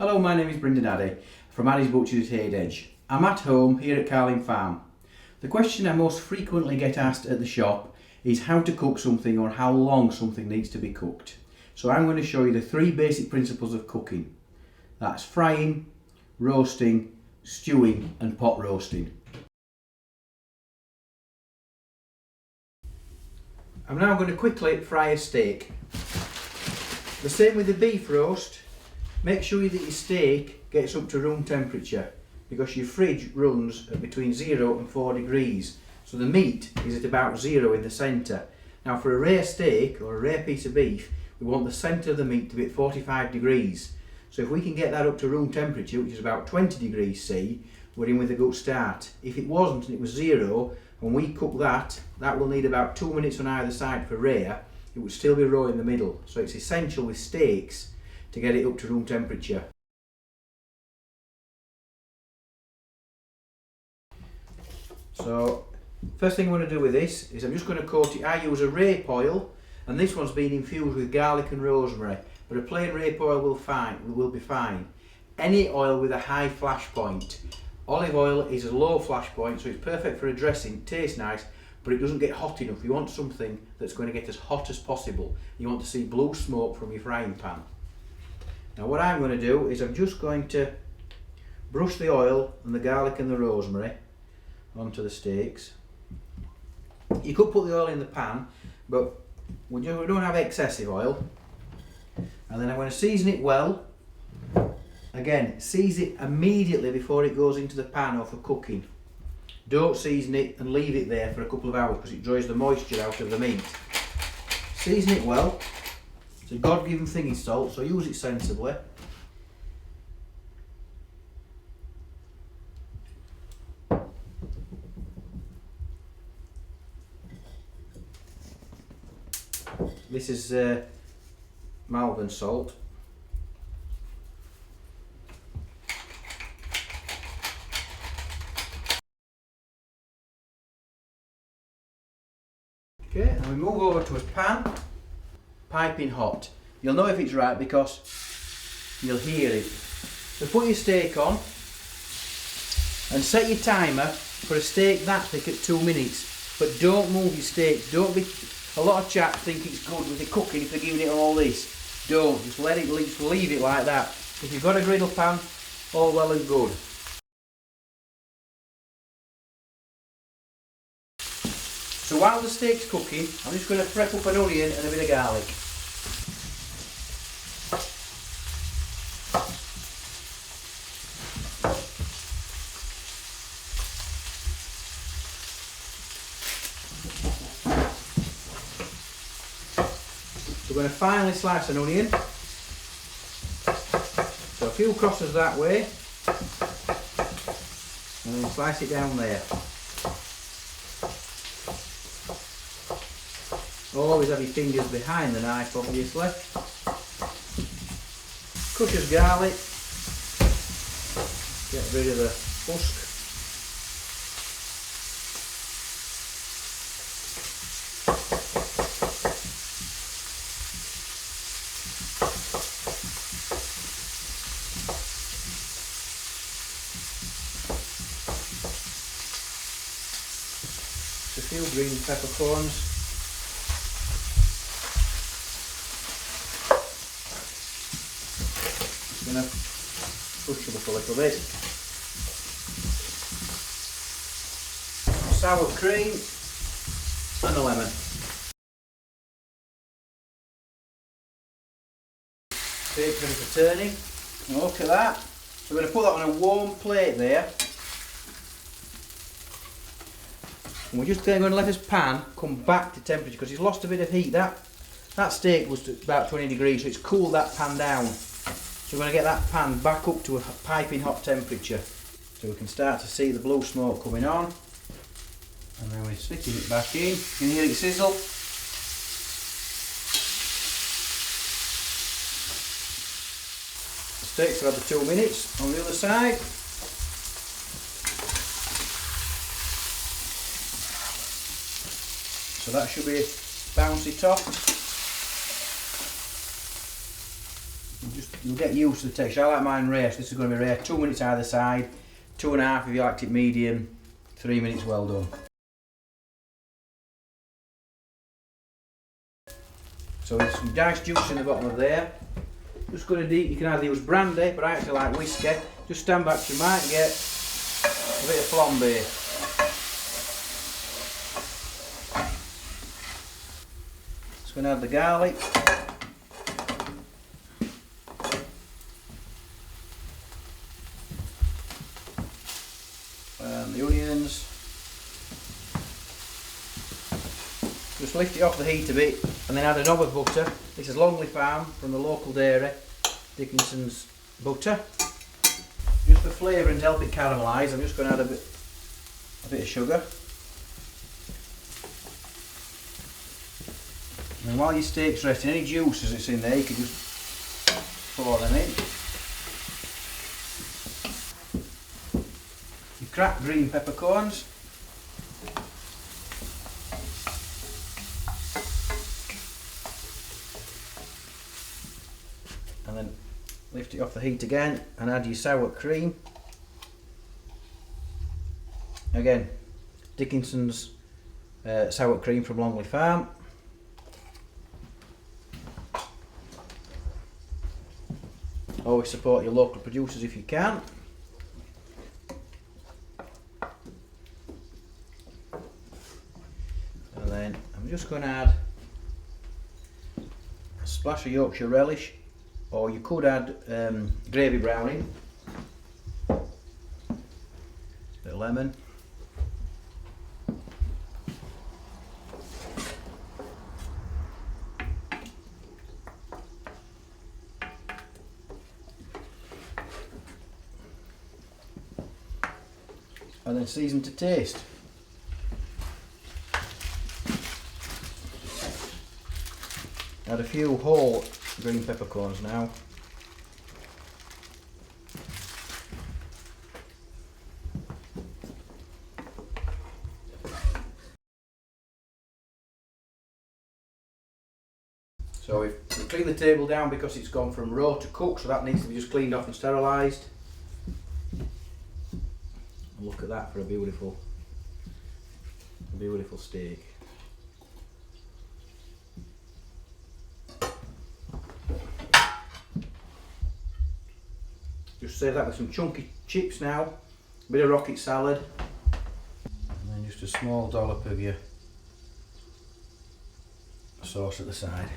Hello, my name is Brindon Addy from Addy's Butchers at Edge. I'm at home here at Carling Farm. The question I most frequently get asked at the shop is how to cook something or how long something needs to be cooked. So I'm going to show you the three basic principles of cooking. That's frying, roasting, stewing and pot roasting. I'm now going to quickly fry a steak. The same with the beef roast. Make sure that your steak gets up to room temperature because your fridge runs at between 0 and 4 degrees. So the meat is at about 0 in the centre. Now for a rare steak or a rare piece of beef, we want the centre of the meat to be at 45 degrees. So if we can get that up to room temperature, which is about 20 degrees C, we're in with a good start. If it wasn't and it was 0, when we cook that will need about 2 minutes on either side for rare. It would still be raw in the middle. So it's essential with steaks to get it up to room temperature. So first thing I'm going to do with this is I'm just going to coat it. I use a rape oil, and this one's been infused with garlic and rosemary, but a plain rape oil will be fine. Any oil with a high flash point. Olive oil is a low flash point, so it's perfect for a dressing. It tastes nice, but it doesn't get hot enough. You want something that's going to get as hot as possible. You want to see blue smoke from your frying pan. Now what I'm going to do is I'm just going to brush the oil and the garlic and the rosemary onto the steaks. You could put the oil in the pan, but we don't have excessive oil. And then I'm going to season it well. Again, season it immediately before it goes into the pan or for cooking. Don't season it and leave it there for a couple of hours because it dries the moisture out of the meat. Season it well. It's a God-given thing is salt, so use it sensibly. This is Malvern salt. Okay, and we move over to a pan, piping hot. You'll know if it's right because you'll hear it. So put your steak on and set your timer for a steak that thick at 2 minutes. But don't move your steak. Don't be. A lot of chaps think it's good with the cooking if they're giving it all this. Don't. Just let it. Just leave it like that. If you've got a griddle pan, all well and good. So while the steak's cooking, I'm just going to prep up an onion and a bit of garlic. So we're going to finely slice an onion. So a few crosses that way, and then slice it down there. Always have your fingers behind the knife, obviously. Crushed garlic. Get rid of the husk. Just a few green peppercorns. Going to push them up a little bit. Sour cream and a lemon. Steak ready for turning. And look at that. So we're going to put that on a warm plate there. And we're just going to let this pan come back to temperature because it's lost a bit of heat. That steak was about 20 degrees, so it's cooled that pan down. So we're going to get that pan back up to a piping hot temperature. So we can start to see the blue smoke coming on. And then we're sticking it back in. You can hear it sizzle. The steaks for another 2 minutes on the other side. So that should be bouncy top. You'll get used to the texture. I like mine rare, so this is going to be rare. 2 minutes either side, 2.5 if you liked it medium, 3 minutes well done. So there's some nice juice in the bottom of there. Just going to you can either use brandy, but I actually like whiskey. Just stand back, you might get a bit of flambé. Just going to add the garlic. And the onions. Just lift it off the heat a bit and then add a knob of butter. This is Longley Farm from the local dairy, Dickinson's butter. Just for flavour and to help it caramelise, I'm just going to add a bit of sugar. And while your steak's resting, any juices that's in there you can just pour them in. Your cracked green peppercorns. And then lift it off the heat again and add your sour cream. Again, Dickinson's sour cream from Longley Farm. Always support your local producers if you can. And then I'm just going to add a splash of Yorkshire relish, or you could add gravy browning, a bit of lemon, and then season to taste. Add a few whole green peppercorns now. So we've cleaned the table down because it's gone from raw to cooked, so that needs to be just cleaned off and sterilised. Look at that for a beautiful steak. Just save that with some chunky chips now, a bit of rocket salad, and then just a small dollop of your sauce at the side.